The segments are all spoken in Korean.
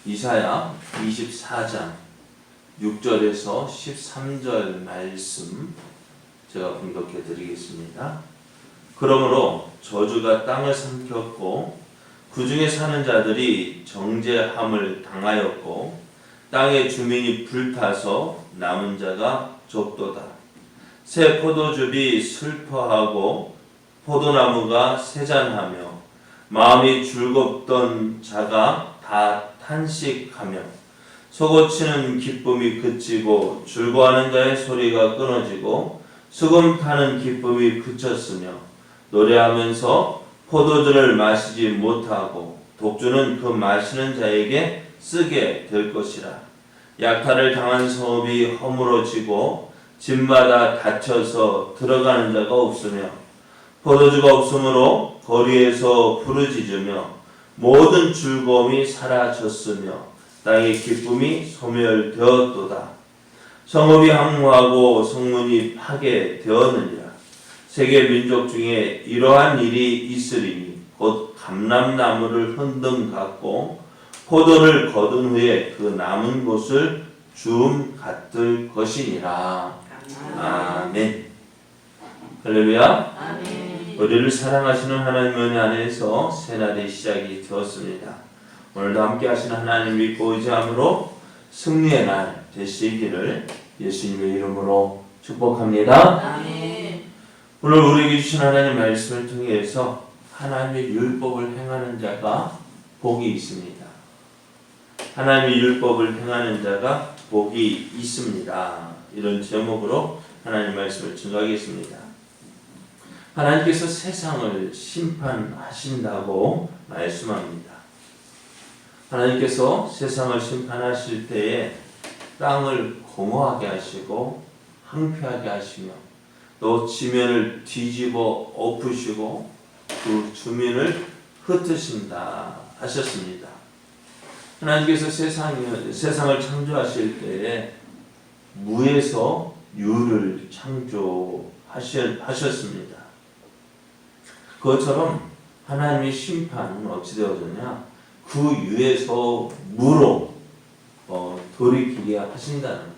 이사야 24장 6절에서 13절 말씀 제가 분독해 드리겠습니다. 그러므로 저주가 땅을 삼켰고 그 중에 사는 자들이 정죄함을 당하였고 땅의 주민이 불타서 남은 자가 적도다. 새 포도즙이 슬퍼하고 포도나무가 세잔하며 마음이 즐겁던 자가 다 탄식하며 속옷치는 기쁨이 그치고 즐거워하는 자의 소리가 끊어지고 수금 타는 기쁨이 그쳤으며 노래하면서 포도주를 마시지 못하고 독주는 그 마시는 자에게 쓰게 될 것이라. 약탈을 당한 성읍이 허물어지고 집마다 닫혀서 들어가는 자가 없으며 포도주가 없으므로 거리에서 부르짖으며 모든 즐거움이 사라졌으며 땅의 기쁨이 소멸되었도다. 성읍이 항무하고 성문이 파괴되었느니라. 세계 민족 중에 이러한 일이 있으리니 곧 감람나무를 흔든 같고 포도를 거둔 후에 그 남은 곳을 주움 같을 것이니라. 아멘. 할렐루야. 아멘. 우리를 사랑하시는 하나님 은혜 안에서 새날의 시작이 되었습니다. 오늘도 함께 하시는 하나님 믿고 의지함으로 승리의 날 되시기를 예수님의 이름으로 축복합니다. 아멘. 오늘 우리에게 주신 하나님 말씀을 통해서 하나님의 율법을 행하는 자가 복이 있습니다. 하나님의 율법을 행하는 자가 복이 있습니다. 이런 제목으로 하나님 말씀을 증거하겠습니다. 하나님께서 세상을 심판하신다고 말씀합니다. 하나님께서 세상을 심판하실 때에 땅을 공허하게 하시고 황폐하게 하시며 또 지면을 뒤집어 엎으시고 그 주민을 흩으신다 하셨습니다. 하나님께서 세상을 창조하실 때에 무에서 유를 창조하셨습니다. 그것처럼 하나님의 심판은 어찌 되어졌냐? 그 유에서 무로 돌이키게 하신다는 거예요.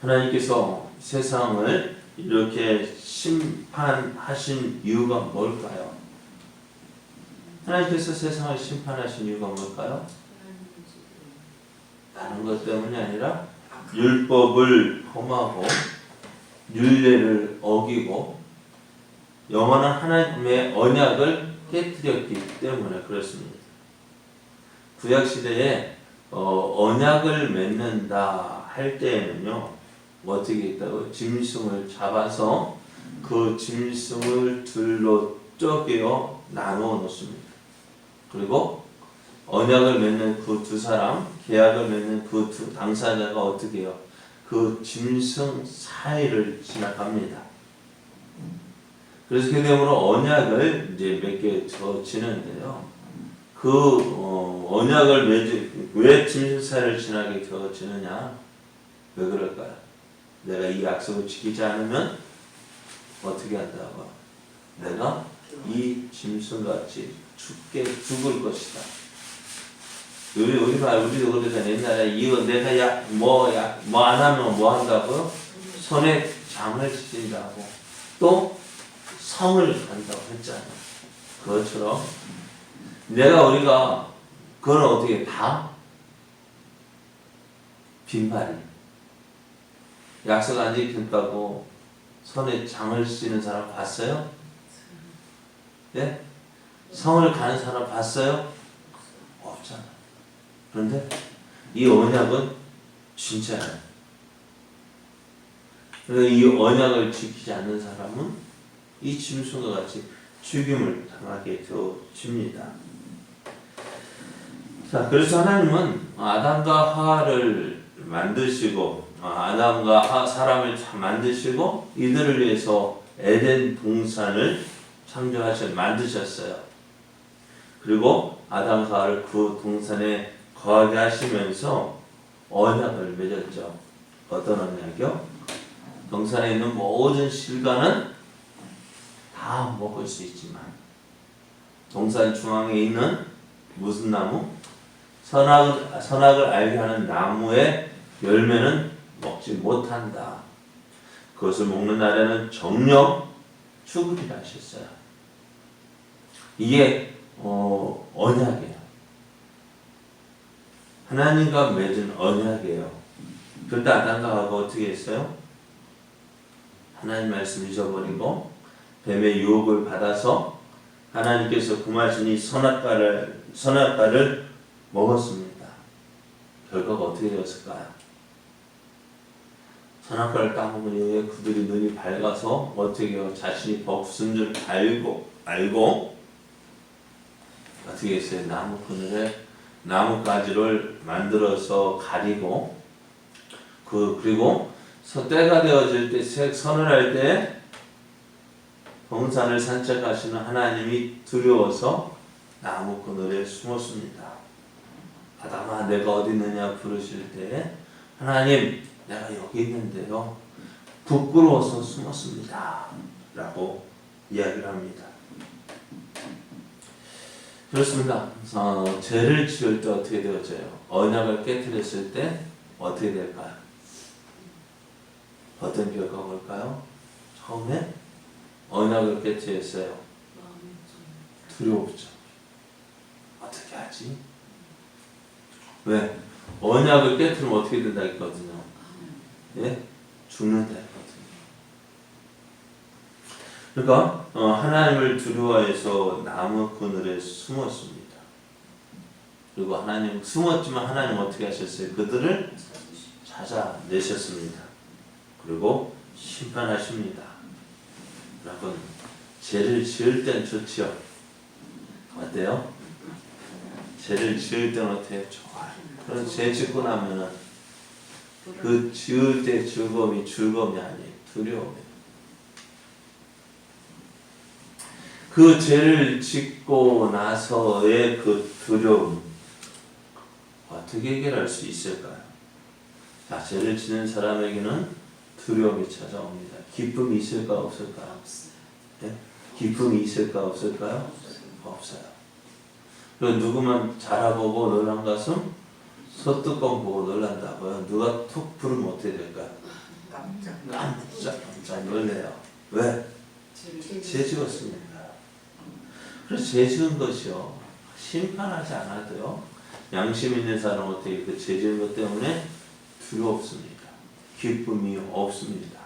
하나님께서 세상을 이렇게 심판하신 이유가 뭘까요? 하나님께서 세상을 심판하신 이유가 뭘까요? 다른 것 때문이 아니라 율법을 범하고 율례를 어기고 영원한 하나님의 언약을 깨뜨렸기 때문에 그렇습니다. 구약시대에 언약을 맺는다 할 때에는요, 어떻게 했다고? 짐승을 잡아서 그 짐승을 들로 쪼개어 나누어 놓습니다. 그리고 언약을 맺는 그 두 사람, 계약을 맺는 그 두 당사자가 어떻게 해요? 그 짐승 사이를 지나갑니다. 그래서 그 되므로 언약을 이제 맺게 되어지는데요. 그 언약을 왜 짐승 사이를 지나게 되어지느냐? 왜 그럴까요? 내가 이 약속을 지키지 않으면 어떻게 한다고? 내가 이 짐승같이 죽을 것이다. 우리도 그러잖아요. 옛날에 이거 내가 뭐 안 하면 뭐 한다고요? 손에 장을 지진다고 또 성을 간다고 했잖아요. 그것처럼 우리가 그건 어떻게 다 빈말이 약속 안 지킨다고 손에 장을 씌는 사람 봤어요? 네? 성을 가는 사람 봤어요? 없잖아. 그런데 이 언약은 진짜예요. 그래서 이 언약을 지키지 않는 사람은 이 짐승과 같이 죽임을 당하게 되어집니다. 자, 그래서 하나님은 아담과 하와를 만드시고 아담과 사람을 만드시고 이들을 위해서 에덴 동산을 만드셨어요. 그리고 아담과 하와를 그 동산에 거하게 하시면서 언약을 맺었죠. 어떤 언약이요? 동산에 있는 모든 실과는 다 먹을 수 있지만 동산 중앙에 있는 무슨 나무? 선악을 알게 하는 나무의 열매는 먹지 못한다. 그것을 먹는 날에는 정령 죽으리라 하셨어요. 이게 언약이에요. 하나님과 맺은 언약이에요. 그때 아담과 하와가 어떻게 했어요? 하나님 말씀 잊어버리고 뱀의 유혹을 받아서 하나님께서 금하신 이 선악과를 먹었습니다. 결과가 어떻게 되었을까요? 선악과를 따먹은 이후에 그들이 눈이 밝아서 어떻게 해요? 자신이 복순 줄 알고 어떻게 했어요? 나무 그늘에 나뭇가지를 만들어서 가리고 그리고 때가 되어질 때 선언할 때 동산을 산책하시는 하나님이 두려워서 나무 그늘에 숨었습니다. 아담아 내가 어디 있느냐 부르실 때 하나님 내가 여기 있는데요 부끄러워서 숨었습니다 라고 이야기를 합니다. 그렇습니다. 죄를 지을 때 어떻게 되어져요? 언약을 깨뜨렸을 때 어떻게 될까요? 어떤 결과가 올까요? 처음에 언약을 깨뜨렸어요. 두려웠죠. 어떻게 하지? 왜? 언약을 깨뜨리면 어떻게 된다 했거든요. 예? 죽는다 했거든요. 그러니까 하나님을 두려워해서 나무 그늘에 숨었습니다. 그리고 하나님 숨었지만 하나님 어떻게 하셨어요? 그들을 찾아내셨습니다. 그리고 심판하십니다. 여러분 죄를 지을 땐 좋지요. 어때요? 죄를 지을 때는 어때요? 좋아요. 그럼 죄 짓고 나면은 그 지을 때 즐거움이 아니에요. 두려움이에요. 그 죄를 짓고 나서의 그 두려움 어떻게 해결할 수 있을까요? 자, 죄를 지는 사람에게는 두려움이 찾아옵니다. 기쁨이 있을까 없을까요? 네? 기쁨이 있을까 없을까요? 없어요. 그리고 누구만 자라보고 놀란 가슴 소뚜껑 보고 놀란다고요. 누가 툭 부르면 어떻게 될까요? 깜짝 놀래요. 왜? 죄 지었습니다. 그래서 죄 지은 것이요 심판하지 않아도요 양심 있는 사람은 어떻게 그 죄 지은 것 때문에 두렵습니다. 기쁨이 없습니다.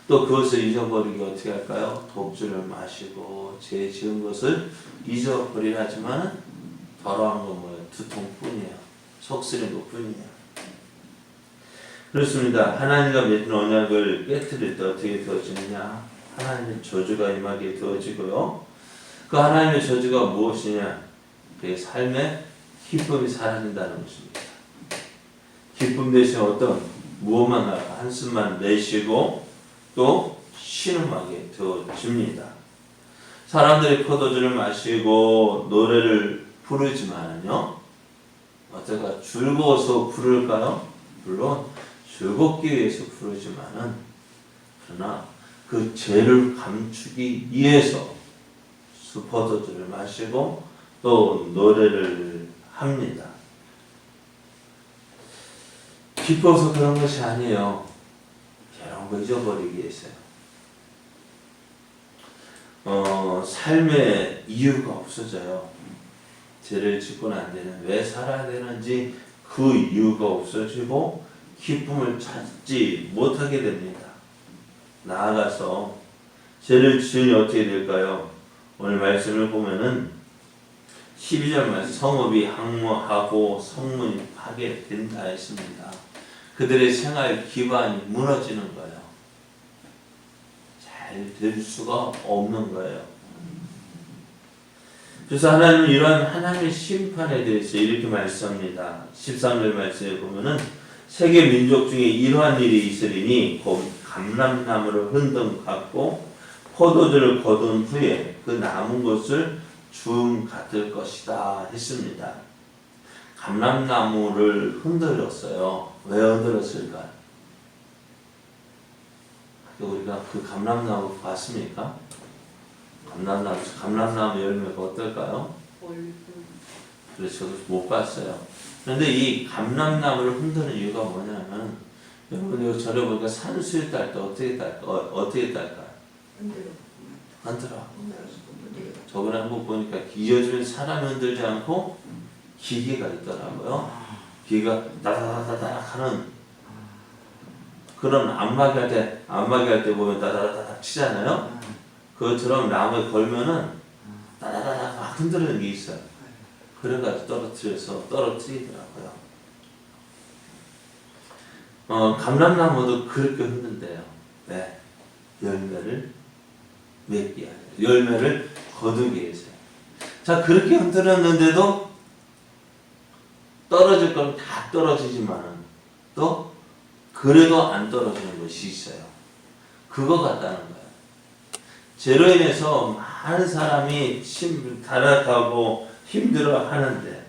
또 그것을 잊어버리기 어떻게 할까요? 독주를 마시고 죄 지은 것을 잊어버리려 하지만 더러운 건 뭐예요? 두통뿐이에요. 속 쓰린 것뿐이에요. 그렇습니다. 하나님과 맺은 언약을 깨뜨릴 때 어떻게 되어지느냐? 하나님의 저주가 임하게 되어지고요. 그 하나님의 저주가 무엇이냐? 그의 삶의 기쁨이 사라진다는 것입니다. 기쁨 대신 어떤 무엇만 나가 한숨만 내쉬고 또 신음하게 되어집니다. 사람들이 포도주를 마시고 노래를 부르지만요, 어떨까? 즐거워서 부를까요? 물론 즐겁기 위해서 부르지만은 그러나 그 죄를 감추기 위해서 포도주를 마시고 또 노래를 합니다. 기뻐서 그런 것이 아니에요. 이런 거 잊어버리기 위해서요. 삶의 이유가 없어져요. 죄를 짓고 난 뒤에는 왜 살아야 되는지 그 이유가 없어지고 기쁨을 찾지 못하게 됩니다. 나아가서 죄를 지으니 어떻게 될까요? 오늘 말씀을 보면은 12절 말씀 성읍이 항모하고 성문이 파괴된다 했습니다. 그들의 생활 기반이 무너지는 거예요. 잘 될 수가 없는 거예요. 그래서 하나님은 이러한 하나님의 심판에 대해서 이렇게 말씀합니다. 13절 말씀에 보면은 세계 민족 중에 이러한 일이 있으리니 곧 감람나무를 흔든 갖고 포도주를 거둔 후에 그 남은 것을 줌 같을 것이다 했습니다. 감람나무를 흔들었어요. 왜 흔들었을까요? 우리가 그 감람나무 봤습니까? 감람나무 열매가 어떨까요? 그래서 저도 못 봤어요. 그런데 이 감람나무를 흔드는 이유가 뭐냐면 여러분 이거 저래 보니까 산수유 딸 때 어떻게 딸까? 어떻게 딸까? 흔들어. 저번에 한번 보니까 요즘엔 사람이 흔들지 않고 기계가 있더라고요. 기계가 다다다다닥 하는 그런 안마기 할 때 보면 다다다닥 치잖아요. 그것처럼 나무에 걸면은 다다다닥 막 흔들리는 게 있어요. 그래가지고 떨어뜨리더라고요. 감람나무도 그렇게 흔든대요. 네. 열매를 맺기 위하여. 열매를 거두기 위해서. 자, 그렇게 흔들었는데도 떨어질 건 다 떨어지지만은 또 그래도 안 떨어지는 것이 있어요. 그거 같다는 거예요. 죄로 인해서 많은 사람이 타락하고 힘들어 하는데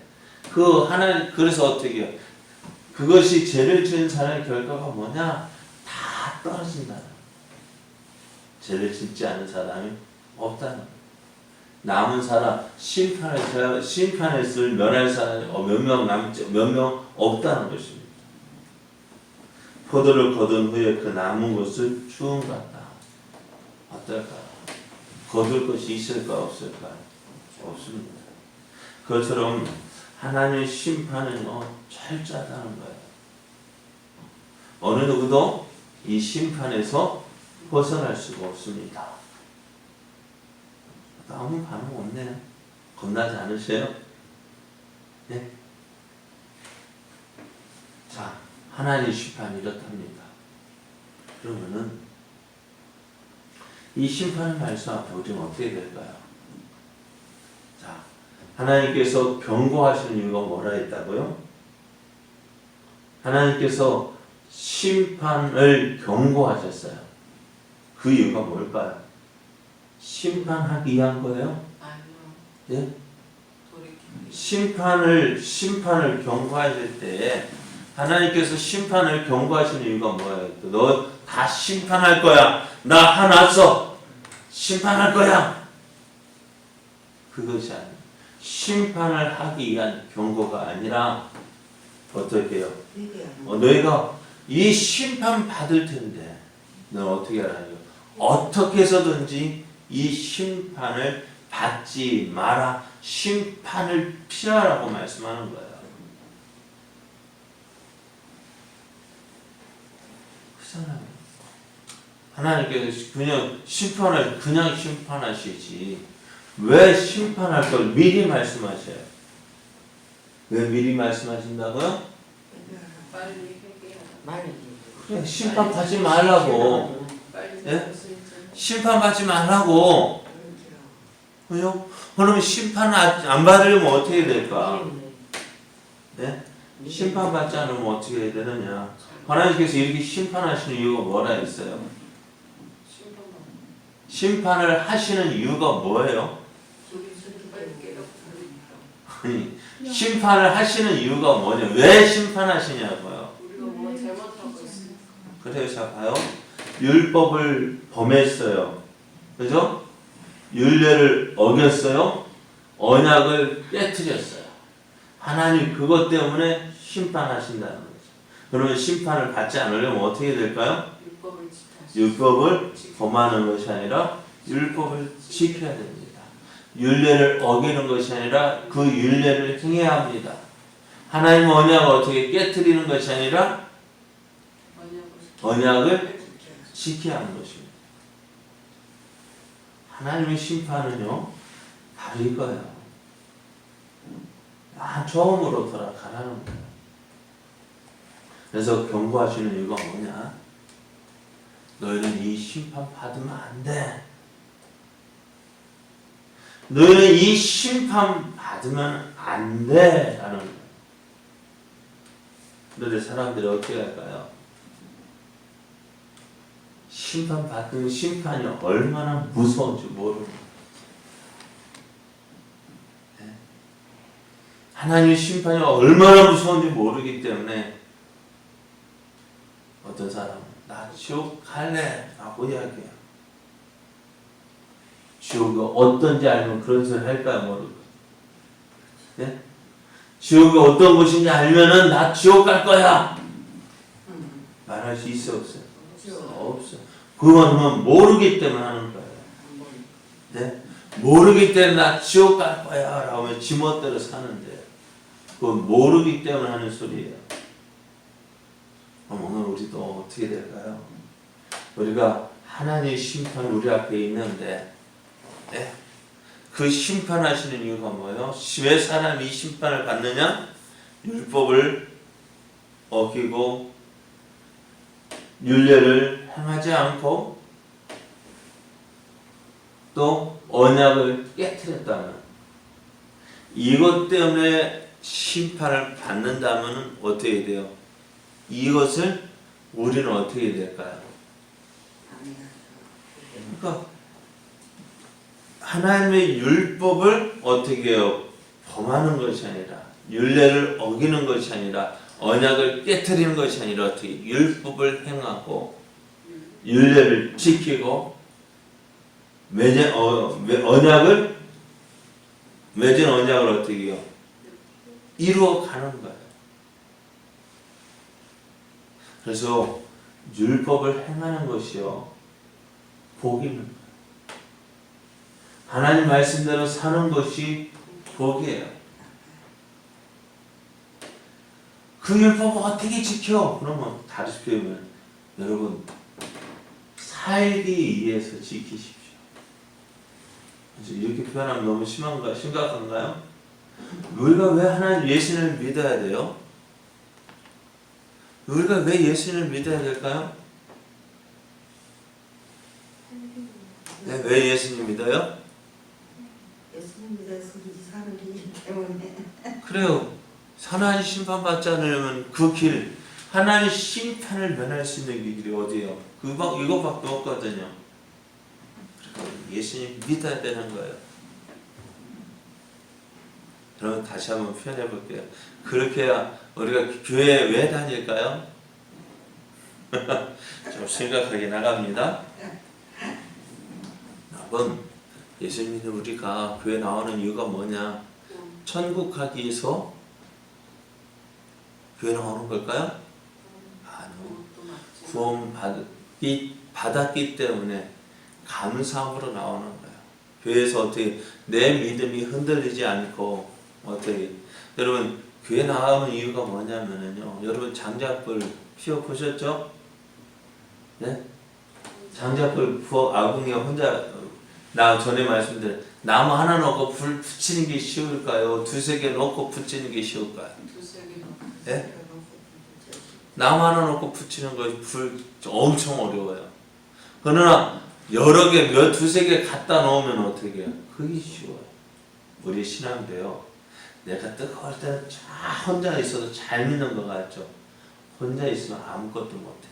그 하나님 그래서 어떻게 해요? 그것이 죄를 지은 사람의 결과가 뭐냐? 다 떨어진다는 거예요. 죄를 짓지 않은 사람이 없다는 거예요. 남은 사람 심판에서 면할 사람이 몇 명 없다는 것입니다. 포도를 거둔 후에 그 남은 것을 주운 같다. 어떨까? 거둘 것이 있을까 없을까? 없습니다. 그것처럼 하나님의 심판은 철저하다는 거예요. 어느 누구도 이 심판에서 벗어날 수가 없습니다. 아무 반응 없네요. 겁나지 않으세요? 네? 자, 하나님의 심판이 이렇답니다. 그러면은 이 심판의 말씀 앞에 우리는 어떻게 될까요? 자, 하나님께서 경고하시는 이유가 뭐라 했다고요? 하나님께서 심판을 경고하셨어요. 그 이유가 뭘까요? 심판하기 위한 거예요? 아니요. 예? 심판을 경고하실 때 하나님께서 심판을 경고하시는 이유가 뭐예요? 너 다 심판할 거야. 나 화났어. 심판할 거야. 그것이 아니에요. 심판을 하기 위한 경고가 아니라 어떻게 해요? 너희가 이 심판 받을 텐데 너는 어떻게 하라는 거예요? 어떻게 해서든지 이 심판을 받지 마라. 심판을 피하라고 말씀하는 거예요. 그렇잖아요. 하나님께서 그냥 심판하시지 왜 심판할 걸 미리 말씀하셔요? 왜 미리 말씀하신다고요? 그래, 심판 받지 말라고. 예? 심판 받지 말라고. 그죠? 그러면 심판 안 받으려면 어떻게 될까? 네? 심판 받지 않으면 어떻게 해야 되느냐? 하나님께서 이렇게 심판하시는 이유가 뭐라 했어요? 심판을 하시는 이유가 뭐예요? 아니, 심판을 하시는 이유가 뭐냐? 왜 심판하시냐고요? 그래요, 자 봐요. 율법을 범했어요. 그죠? 율례를 어겼어요. 언약을 깨트렸어요. 하나님 그것 때문에 심판하신다는 거죠. 그러면 심판을 받지 않으려면 어떻게 될까요? 율법을 범하는 것이 아니라 율법을 지켜야 됩니다. 율례를 어기는 것이 아니라 그 율례를 행해야 합니다. 하나님 언약을 어떻게 깨트리는 것이 아니라 언약을 지켜야 하는 것입니다. 하나님의 심판은요, 바로 이거예요. 처음으로 돌아가라는 거예요. 그래서 경고하시는 이유가 뭐냐? 너희는 이 심판 받으면 안 돼. 너희는 이 심판 받으면 안 돼. 라는 거예요. 그런데 사람들이 어떻게 할까요? 심판받은 심판이 얼마나 무서운지 모르는 거예요. 하나님의 심판이 얼마나 무서운지 모르기 때문에 어떤 사람은 나 지옥 갈래 라고 이야기해요. 지옥이 어떤지 알면 그런 소리 할까요? 모르고. 네? 지옥이 어떤 곳인지 알면은 나 지옥 갈 거야. 말할 수 있어 없어요? 없어. 그거는 모르기 때문에 하는 거예요. 네? 모르기 때문에 나 지옥 갈 거야 라고 하면 지멋대로 사는데 그건 모르기 때문에 하는 소리예요. 그럼 오늘 우리도 어떻게 될까요? 우리가 하나님의 심판이 우리 앞에 있는데 네? 그 심판하시는 이유가 뭐예요? 왜 사람이 이 심판을 받느냐? 율법을 어기고 율례를 행하지 않고 또 언약을 깨트렸다면 이것 때문에 심판을 받는다면 어떻게 돼요? 이것을 우리는 어떻게 될까요? 그러니까 하나님의 율법을 어떻게 해요? 범하는 것이 아니라 율례를 어기는 것이 아니라 언약을 깨트리는 것이 아니라 어떻게 율법을 행하고 율례를 지키고 언약을 맺은 언약을 어떻게 해요? 이루어가는 거예요. 그래서 율법을 행하는 것이요 복이 있는 거예요. 하나님 말씀대로 사는 것이 복이에요. 그 율법을 어떻게 지켜? 그러면 다시 표현하면 여러분 살기 위해서 지키십시오. 이렇게 표현하면 너무 심각한가요? 우리가 왜 하나님 예수님을 믿어야 돼요? 우리가 왜 예수님을 믿어야 될까요? 네, 왜 예수님 믿어요? 예수님 믿어서 사는 길이기 때문에. 그래요. 하나님 심판받지 않으려면 그 길, 하나님 심판을 면할 수 있는 길이 어디예요? 이거밖에 없거든요. 예수님 믿어야 되는 거예요. 그러면 다시 한번 표현해 볼게요. 그렇게 해야 우리가 교회에 왜 다닐까요? 좀 심각하게 나갑니다. 여러분, 예수 믿는 우리가 교회 나오는 이유가 뭐냐? 천국 가기 위해서 교회 나오는 걸까요? 아니요. 구원 받았기 때문에 감사함으로 나오는 거예요. 교회에서 어떻게 내 믿음이 흔들리지 않고 어떻게 여러분 교회 나가는 이유가 뭐냐면요. 여러분 장작불 피워 보셨죠? 네? 장작불 아궁이에 혼자 나 전에 말씀드린 나무 하나 놓고 불 붙이는 게 쉬울까요? 두세 개 놓고 붙이는 게 쉬울까요? 네? 나무 하나 놓고 붙이는 거 불 엄청 어려워요. 그러나 여러 개, 두세 개 갖다 놓으면 어떻게 해요? 그게 쉬워요. 우리 신앙도요. 내가 뜨거울 때는 혼자 있어도 잘 믿는 것 같죠? 혼자 있으면 아무것도 못해요.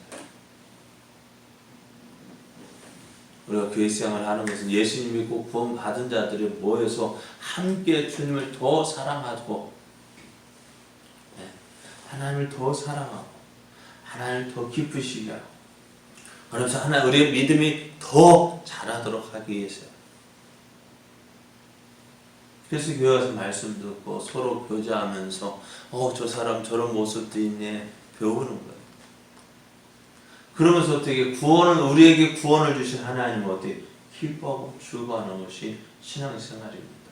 우리가 교회 생활을 하는 것은 예수님 믿고 구원 받은 자들이 모여서 함께 주님을 더 사랑하고 하나님을 더 사랑하고 하나님을 더 기쁘시게 하고 그러면서 우리의 믿음이 더 자라도록 하기 위해서요. 그래서 교회 와서 말씀 듣고 서로 교제하면서 저 사람 저런 모습도 있네 배우는 거예요. 그러면서 어떻게 우리에게 구원을 주신 하나님은 어떻게 기뻐하고 즐거워하는 것이 신앙생활입니다.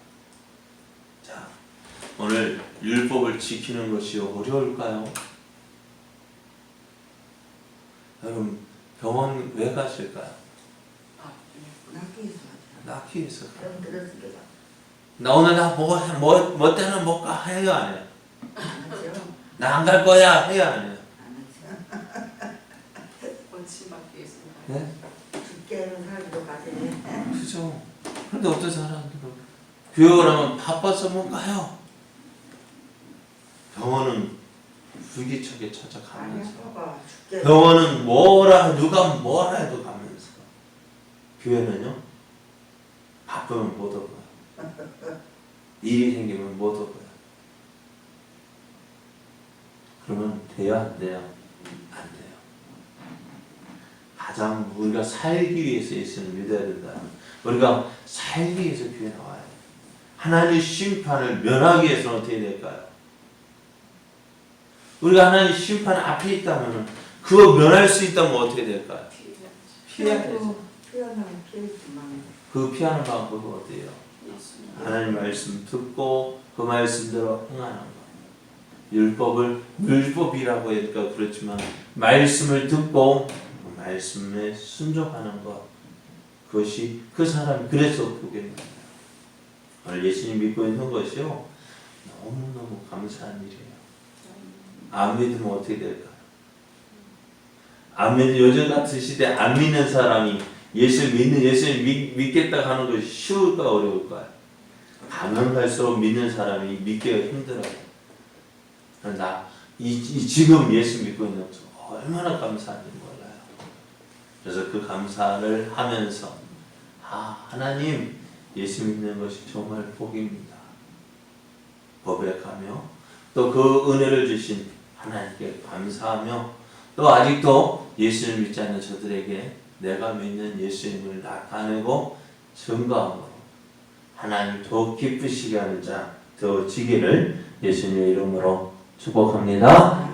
자, 오늘 율법을 지키는 것이 어려울까요? 여러분 병원 왜 가실까요? 낳기 위해서. 나 오늘 뭐 때는 못 가 해요 안 해요? 나 안 갈 거야 해요 안 해요? 네? 죽게는 살기도 가지네. 그죠. 그런데 어떤 사람들은 교육을 하면 바빠서 못 가요. 병원은 불기차게 찾아가면서 병원은 누가 뭐라 해도 가면서 교회는요 바쁘면 못 오고요. 일이 생기면 못 오고요. 그러면 돼요 안 돼요? 안 돼요. 가장 우리가 살기 위해서 예수를 믿어야 된다. 우리가 살기 위해서 교회 나와야 돼요. 하나님의 심판을 면하기 위해서는 어떻게 될까요? 우리가 하나님 심판 앞에 있다면 그거 면할 수 있다면 어떻게 될까요? 피해야 되죠. 피하면 피했지만 그 피하는 방법이 어디예요? 하나님 말씀 듣고 그 말씀대로 행하는 것. 율법이라고 하니까 그렇지만 말씀을 듣고 그 말씀에 순종하는 것. 그것이 그 사람이 그래서 복입니다. 오늘 예수님 믿고 있는 것이요. 너무너무 감사한 일이에요. 안 믿으면 어떻게 될까요? 안 믿는 요즘 같은 시대에 안 믿는 사람이 예수님 믿겠다 하는 것이 쉬울까 어려울까요? 가면 갈수록 믿는 사람이 믿기가 힘들어요. 지금 예수 믿고 있는 것도 얼마나 감사한지 몰라요. 그래서 그 감사를 하면서 하나님 예수 믿는 것이 정말 복입니다. 고백하며 또 그 은혜를 주신 하나님께 감사하며 또 아직도 예수를 믿지 않는 저들에게 내가 믿는 예수님을 나타내고 증거함으로 하나님 더욱 기쁘시게 하는 자 되어지기를 예수님의 이름으로 축복합니다.